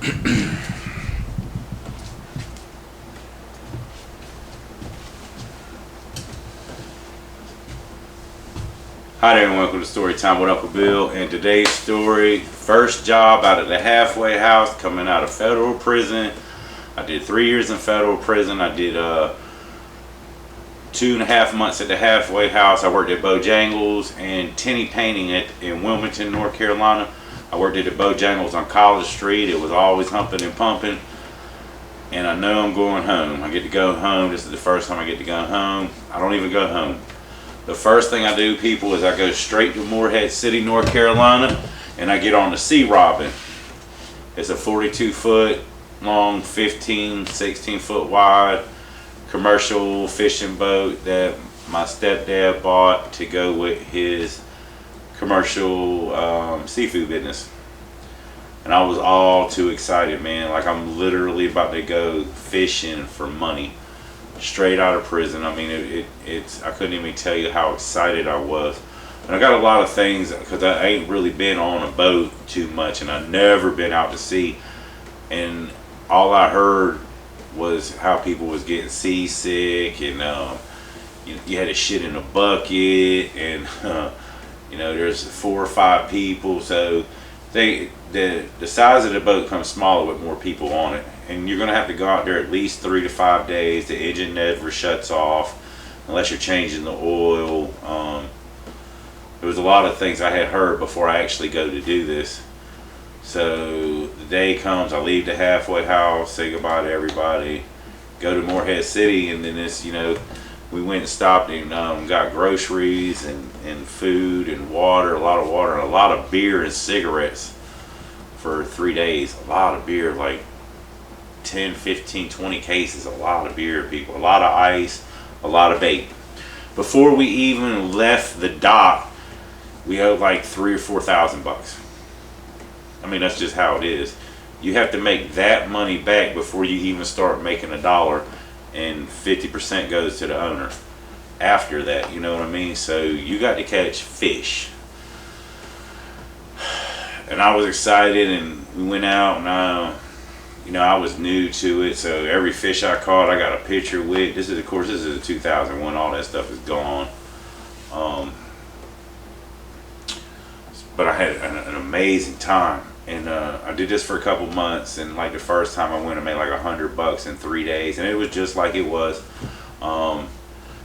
Hi there and welcome to Story Time with Uncle Bill. And today's story, first job out of the halfway house, coming out of federal prison. I did 3 years in federal prison. I did 2.5 months at the halfway house. I worked at Bojangles and Tenny Painting in Wilmington, North Carolina. I worked at the Bojangles on College Street. It was always humping and pumping. And I know I'm going home. I get to go home. This is the first time I get to go home. I don't even go home. The first thing I do, people, is I go straight to Morehead City, North Carolina, and I get on the Sea Robin. It's a 42-foot long, 16 foot wide commercial fishing boat that my stepdad bought to go with his commercial seafood business. And I was all too excited, man. Like, I'm literally about to go fishing for money. Straight out of prison. I mean, it's I couldn't even tell you how excited I was. And I got a lot of things because I ain't really been on a boat too much, and I've never been out to sea. And all I heard was how people was getting seasick, and you had to shit in a bucket, and you know, there's 4 or 5 people, so the size of the boat comes smaller with more people on it. And you're going to have to go out there at least 3 to 5 days. The engine never shuts off unless you're changing the oil. There was a lot of things I had heard before I actually go to do this. So the day comes, I leave the halfway house, say goodbye to everybody, go to Morehead City, and then this, you know, we went and stopped and got groceries and food and water, a lot of water, and a lot of beer and cigarettes for 3 days. A lot of beer, like 10, 15, 20 cases, a lot of beer, people, a lot of ice, a lot of bait. Before we even left the dock, we owed like $3,000 or $4,000. I mean, that's just how it is. You have to make that money back before you even start making a dollar, and 50% goes to the owner after that, you know what I mean? So you got to catch fish. And I was excited, and we went out, and you know, I was new to it, so every fish I caught, I got a picture with. This is, of course, this is a 2001. All that stuff is gone. But I had an amazing time, and I did this for a couple months. And like the first time I went, I made like $100 in 3 days, and it was just like it was.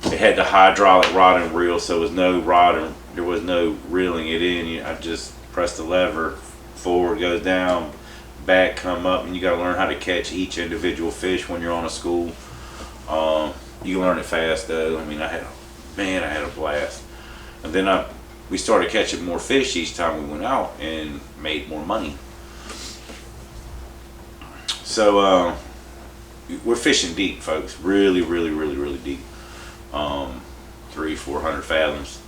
It had the hydraulic rod and reel, so there was no rod and there was no reeling it in. I just pressed the lever, forward goes down, back come up, and you got to learn how to catch each individual fish when you're on a school. You learn it fast though. I mean, I had a blast. And then we started catching more fish each time we went out and made more money. So we're fishing deep, folks. Really, really, really, really deep. 300-400 fathoms.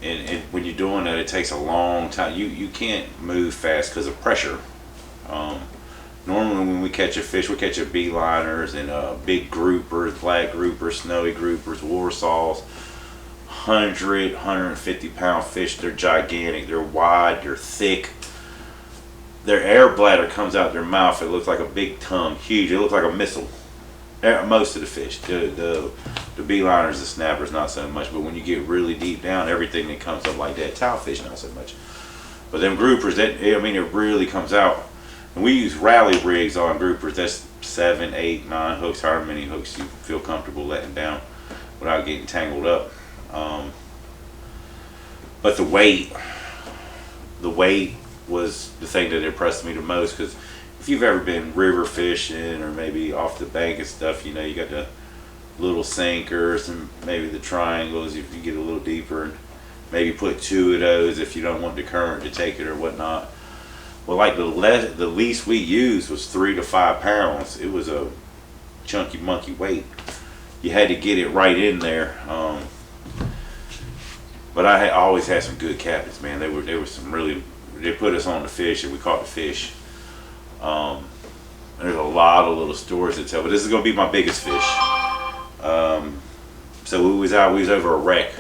And when you're doing that, it takes a long time. You can't move fast because of pressure. Normally when we catch a fish, we catch a beeliners and big groupers, black groupers, snowy groupers, warsaws, 150 pound fish. They're gigantic, they're wide, they're thick. Their air bladder comes out their mouth. It looks like a big tongue, huge. It looks like a missile. Most of the fish, the beeliners, the snappers, not so much. But when you get really deep down, everything that comes up like that, tilefish, not so much. But them groupers, I mean, it really comes out. And we use rally rigs on groupers. That's 7, 8, 9 hooks, however many hooks you feel comfortable letting down without getting tangled up. But the weight was the thing that impressed me the most, because if you've ever been river fishing or maybe off the bank and stuff, you know, you got the little sinkers and maybe the triangles if you get a little deeper, and maybe put 2 of those if you don't want the current to take it or whatnot. Well, like the least we used was 3 to 5 pounds. It was a chunky monkey weight. You had to get it right in there. But I always had some good captains, man. They were some really. They put us on the fish and we caught the fish. There's a lot of little stories to tell, but this is gonna be my biggest fish. So we was over a wreck,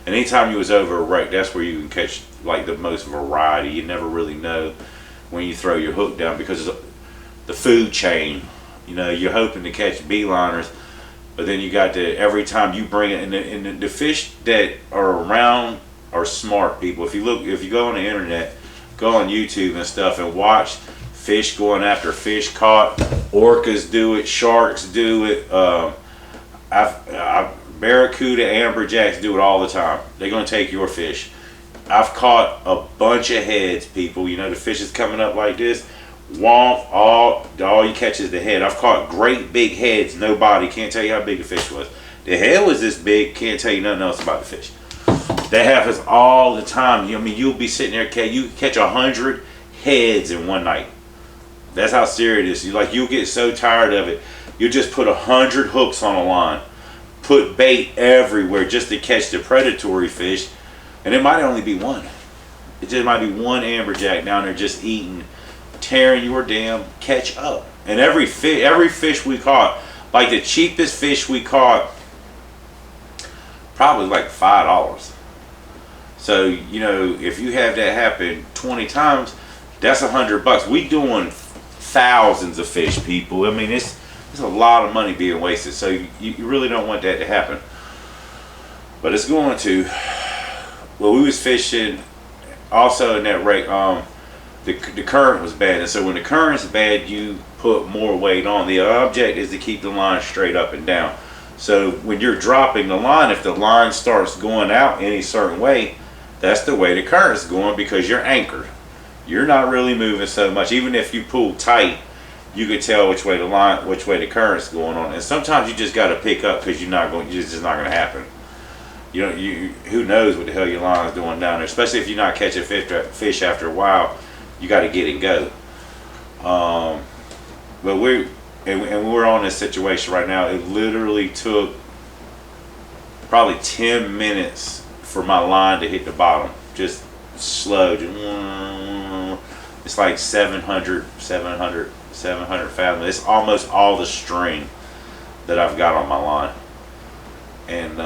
and anytime you was over a wreck, that's where you can catch like the most variety. You never really know when you throw your hook down, because the food chain. You know, you're hoping to catch beeliners, but then you got to, every time you bring it, and the fish that are around are smart people. If you go on the internet, go on YouTube and stuff, and watch fish going after fish caught. Orcas do it, sharks do it. Barracuda, amberjacks do it all the time. They're gonna take your fish. I've caught a bunch of heads, people. You know, the fish is coming up like this. Womp, all you catch is the head. I've caught great big heads, no body. Can't tell you how big the fish was. The head was this big, can't tell you nothing else about the fish. That happens all the time. I mean, you'll be sitting there, you catch 100 heads in one night. That's how serious it is. You'll get so tired of it, you'll just put 100 hooks on a line, put bait everywhere just to catch the predatory fish, and it might only be one. It just might be one amberjack down there just eating, tearing your damn catch up. And every fish we caught, like the cheapest fish we caught, probably like $5. So, you know, if you have that happen 20 times, that's $100. We doing thousands of fish, people. I mean, it's a lot of money being wasted. So you really don't want that to happen. But it's going to. Well, we was fishing also in that rate. The current was bad, and so when the current's bad, you put more weight on. The object is to keep the line straight up and down. So when you're dropping the line, if the line starts going out any certain way, that's the way the current's going, because you're anchored. You're not really moving so much. Even if you pull tight, you can tell which way the current's going on. And sometimes you just got to pick up, because it's just not going to happen. Who knows what the hell your line's doing down there, especially if you're not catching fish after a while. You got to get and go. But we're on this situation right now. It literally took probably 10 minutes for my line to hit the bottom. Just slow. It's like 700 fathoms. It's almost all the string that I've got on my line. And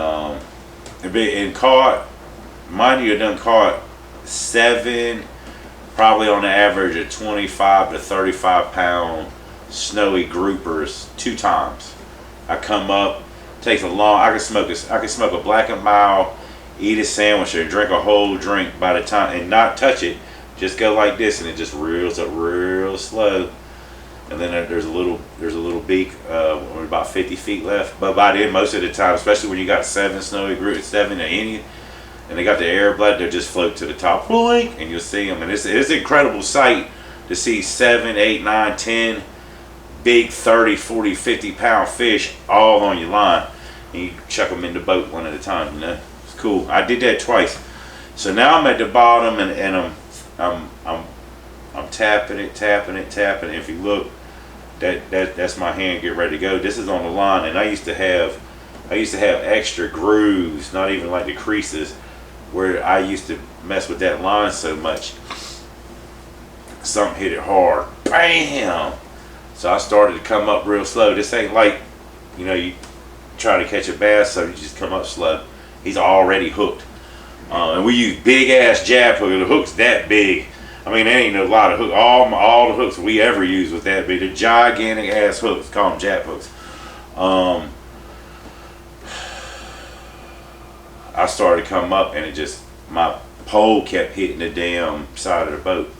caught, mind you, I done caught 7, probably on the average of 25 to 35 pound snowy groupers 2 times. I come up, takes a long, I can smoke a Black and Mild, eat a sandwich or drink a whole drink by the time, and not touch it, just go like this, and it just reels up real slow. And then there's a little beak, about 50 feet left. But by then, most of the time, especially when you got 7 snowy groups, 7 or any, and they got the air blood, they'll just float to the top, and you'll see them. And it's an incredible sight to see 7, 8, 9, 10 big 30, 40, 50 pound fish all on your line, and you chuck them in the boat one at a time. You know, it's cool. I did that twice. So now I'm at the bottom, and I'm tapping it. If you look, that's my hand get ready to go. This is on the line, and I used to have extra grooves, not even like the creases, where I used to mess with that line so much. Something hit it hard, bam. So I started to come up real slow. This ain't like, you try to catch a bass, so you just come up slow. He's already hooked, and we use big ass jab hook. The hook's that big. I mean, there ain't a lot of hooks. All the hooks we ever use was that big. The gigantic ass hooks, call them jab hooks. I started to come up, and my pole kept hitting the damn side of the boat.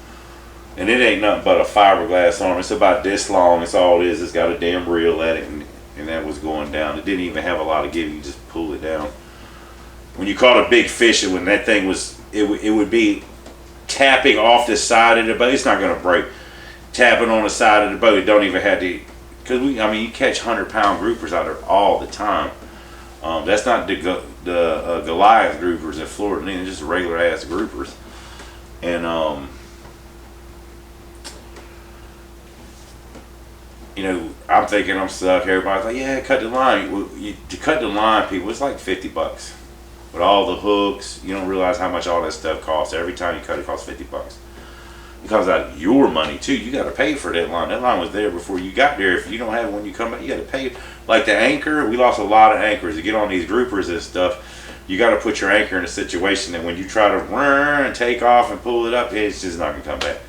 And it ain't nothing but a fiberglass arm. It's about this long. It's all it is. It's got a damn reel at it, and that was going down. It didn't even have a lot of give. You just pull it down. When you caught a big fish, and when that thing it would be tapping off the side of the boat. It's not going to break. Tapping on the side of the boat. It don't even have to, because you catch 100-pound groupers out there all the time. That's not the Goliath groupers in Florida. They're just regular ass groupers. And I'm thinking I'm stuck. Everybody's like, yeah, cut the line. Well, to cut the line, people, it's like $50. With all the hooks, you don't realize how much all that stuff costs. Every time you cut, it costs $50. It comes out of your money too. You got to pay for that line. That line was there before you got there. If you don't have it when you come back, you got to pay. Like the anchor, we lost a lot of anchors to get on these groupers and stuff. You got to put your anchor in a situation that when you try to run and take off and pull it up, it's just not gonna come back.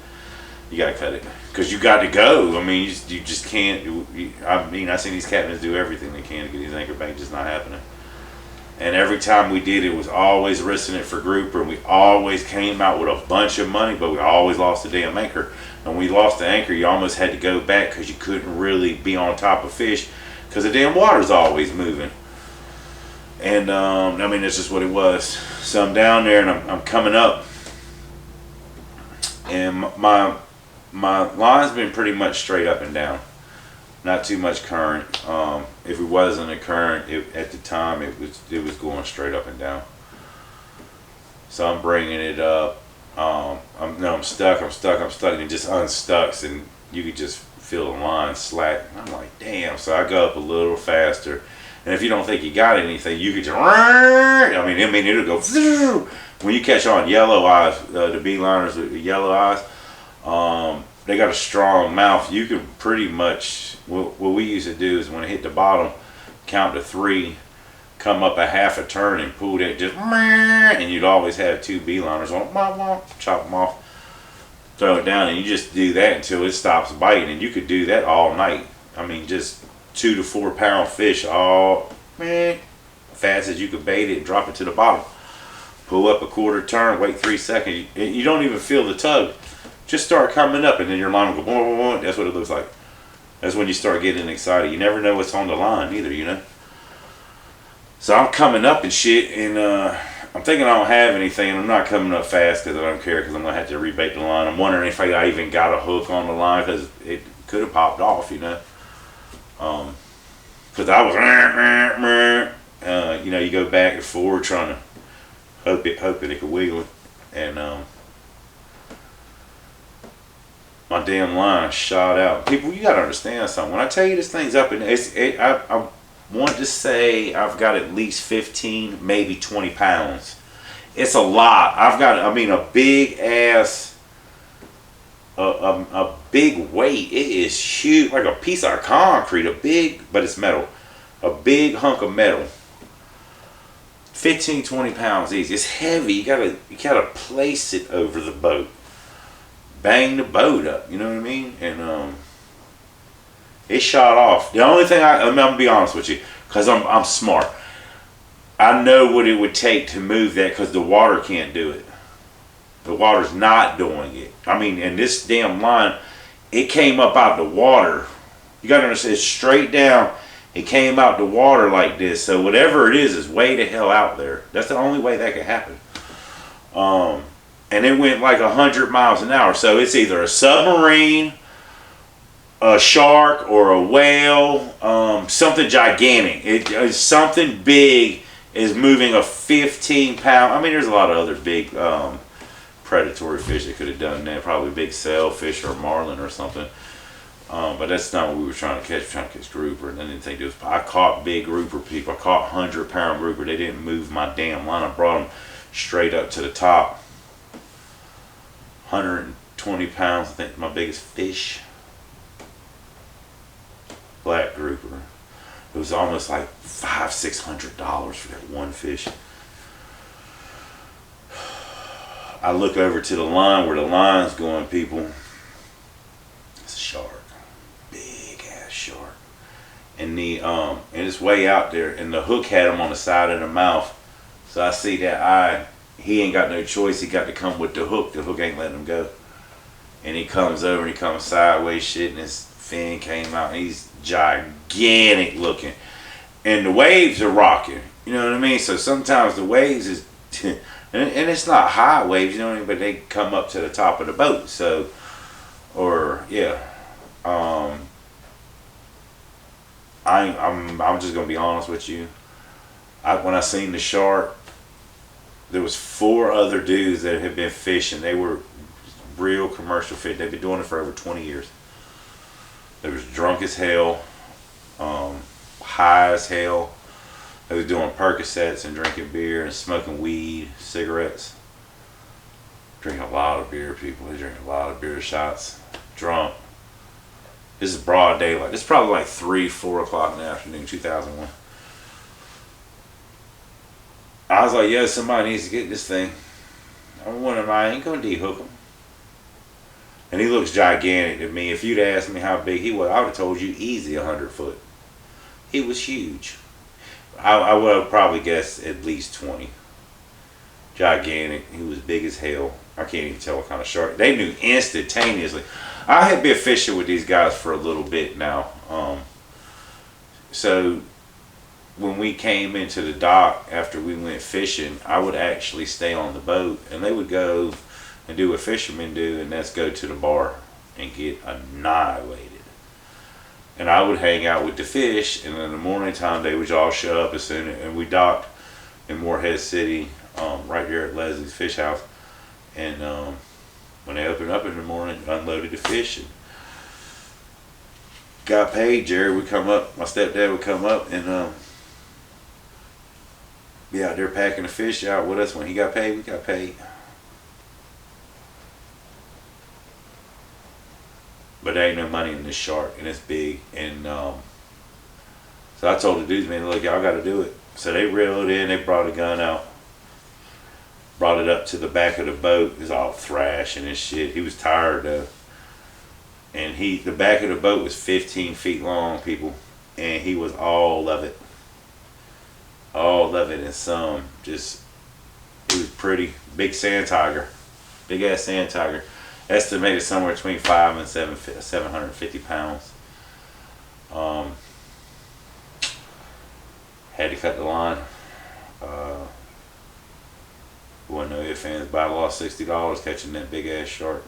You got to cut it. because you got to go. I mean, you just can't. I mean, I seen these captains do everything they can to get these anchor banks, just not happening. And every time we did, it was always risking it for grouper, and we always came out with a bunch of money, but we always lost the damn anchor. And when we lost the anchor, you almost had to go back because you couldn't really be on top of fish because the damn water's always moving. And I mean, that's just what it was. So I'm down there and I'm coming up, and my line's been pretty much straight up and down, not too much current. If it wasn't a current, at the time it was going straight up and down. So I'm bringing it up. I'm stuck, and it just unstucks, and you could just feel the line slack. I'm like, damn. So I go up a little faster, and if you don't think you got anything, you could just, I mean, it'll go. When you catch on yellow eyes, the beeliners with yellow eyes, they got a strong mouth. You can pretty much, what we used to do is when it hit the bottom, count to 3, come up a half a turn and pull that just, and you'd always have 2 beeliners on, chop them off, throw it down, and you just do that until it stops biting. And you could do that all night. I mean, just 2 to 4 pound fish all fast as you could bait it, drop it to the bottom, pull up a quarter turn, wait 3 seconds. You don't even feel the tug. Just start coming up, and then your line will go boom, boom, boom. That's what it looks like. That's when you start getting excited. You never know what's on the line either, you know. So I'm coming up and shit, and I'm thinking I don't have anything, and I'm not coming up fast because I don't care, because I'm gonna have to rebait the line. I'm wondering if I even got a hook on the line, because it could have popped off, you know. Because I was, you know, you go back and forward trying to hope it could wiggle, and my damn line shot out. People, you gotta understand something. When I tell you this thing's up, and I want to say I've got at least 15, maybe 20 pounds. It's a lot. I've got, I mean, a big ass, a big weight. It is huge, like a piece of concrete. A big, but it's metal. A big hunk of metal. 15, 20 pounds easy. It's heavy. You gotta place it over the boat. Bang the boat up, you know what I mean? And it shot off. The only thing I'm gonna be honest with you, because I'm smart. I know what it would take to move that, because the water can't do it. The water's not doing it. I mean, and this damn line, it came up out the water. You gotta understand, it's straight down. It came out the water like this. So whatever it is way the hell out there. That's the only way that could happen. And it went like 100 miles an hour. So it's either a submarine, a shark, or a whale, something gigantic. It's something big is moving a 15 pound. I mean, there's a lot of other big predatory fish that could have done that. Probably big sailfish or marlin or something. But that's not what we were trying to catch. We were trying to catch grouper. And I didn't think it was. I caught big grouper, people. I caught 100-pound grouper. They didn't move my damn line. I brought them straight up to the top. 120 pounds, I think, my biggest fish. Black grouper. It was almost like $500-600 for that one fish. I look over to the line where the line's going, people. It's a shark. Big ass shark. And and it's way out there, and the hook had him on the side of the mouth. So I see that eye. He ain't got no choice. He got to come with the hook. The hook ain't letting him go. And he comes over and he comes sideways shit, and his fin came out, and he's gigantic looking. And the waves are rocking. You know what I mean? So sometimes the waves is, and it's not high waves, you know what I mean? But they come up to the top of the boat. So, or, yeah. I'm just going to be honest with you. When I seen the shark, there was 4 other dudes that had been fishing. They were real commercial fish. They've been doing it for over 20 years. They was drunk as hell, high as hell. They was doing Percocets and drinking beer and smoking weed, cigarettes. Drinking a lot of beer, people. They drink a lot of beer shots. Drunk. This is broad daylight. This is probably like 3, 4 o'clock in the afternoon, 2001. I was like, yo, somebody needs to get this thing. I ain't gonna de-hook them. And he looks gigantic to me. If you'd asked me how big he was, I would have told you easy 100 foot. He was huge. I would have probably guessed at least 20. Gigantic. He was big as hell. I can't even tell what kind of shark. They knew instantaneously. I had been fishing with these guys for a little bit now. So when we came into the dock after we went fishing, I would actually stay on the boat, and they would go and do what fishermen do, and that's go to the bar and get annihilated. And I would hang out with the fish, and in the morning time they would all show up as soon, and we docked in Morehead City, right there at Leslie's Fish House. And when they opened up in the morning, unloaded the fish and got paid. Jerry would come up, my stepdad would come up and be out there packing the fish out with us. When he got paid, we got paid. But there ain't no money in this shark, and it's big. And so I told the dudes, man, look, y'all got to do it. So they reeled in, they brought a gun out, brought it up to the back of the boat. It was all thrashing and shit. He was tired though. And the back of the boat was 15 feet long, people. And he was all of it. All of it and some. Just, he was pretty. Big sand tiger. Big ass sand tiger. Estimated somewhere between 5 and 750 pounds. Had to cut the line. Wasn't no ifs, ands, but I lost $60 catching that big ass shark.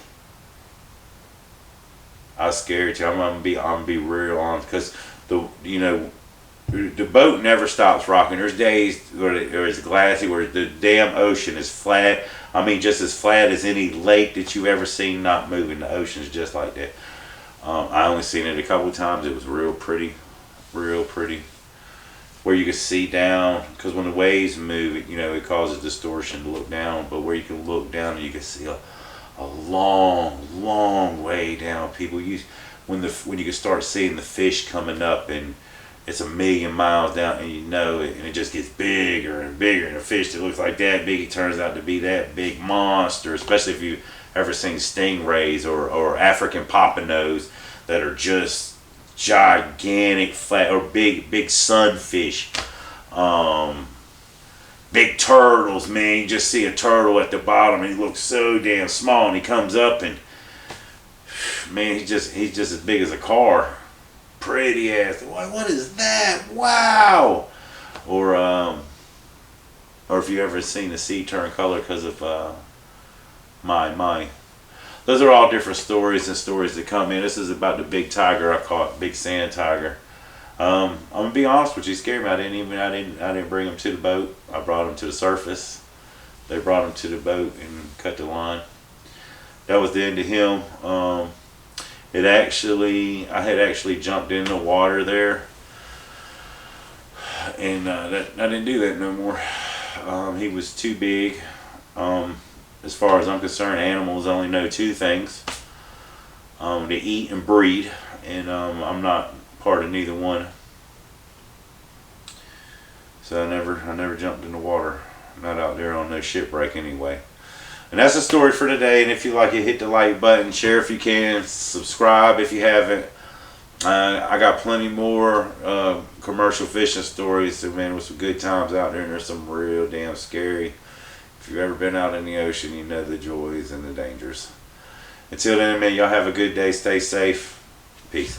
I was scared too. I'm gonna be real honest, because the boat never stops rocking. There's days where it's glassy, where the damn ocean is flat. I mean, just as flat as any lake that you've ever seen, not moving. The ocean's just like that. I only seen it a couple times. It was real pretty, where you can see down, because when the waves move, it causes distortion to look down. But where you can look down and you can see a long way down. People, when you can start seeing the fish coming up, and it's 1,000,000 miles down, and and it just gets bigger and bigger, and a fish that looks like that big, it turns out to be that big monster. Especially if you've ever seen stingrays or African pompanos that are just gigantic, flat, or big sunfish, big turtles. Man, you just see a turtle at the bottom, and he looks so damn small, and he comes up, and man, he's just as big as a car. Pretty ass. What is that? Wow. Or if you ever seen the sea turn color because of my. Those are all different stories and stories that come in. This is about the big tiger I caught, big sand tiger. I'm gonna be honest with you, he scared me. I didn't bring him to the boat. I brought him to the surface. They brought him to the boat and cut the line. That was the end of him. I had actually jumped in the water there, and I didn't do that no more. He was too big. As far as I'm concerned, animals only know two things: to eat and breed, and I'm not part of neither one. So I never jumped in the water. Not out there on no shipwreck anyway. And that's the story for today. And if you like it, hit the like button, share if you can, subscribe if you haven't. I got plenty more commercial fishing stories. So man, with some good times out there, and there's some real damn scary. If you've ever been out in the ocean, you know the joys and the dangers. Until then, man, y'all have a good day. Stay safe. Peace.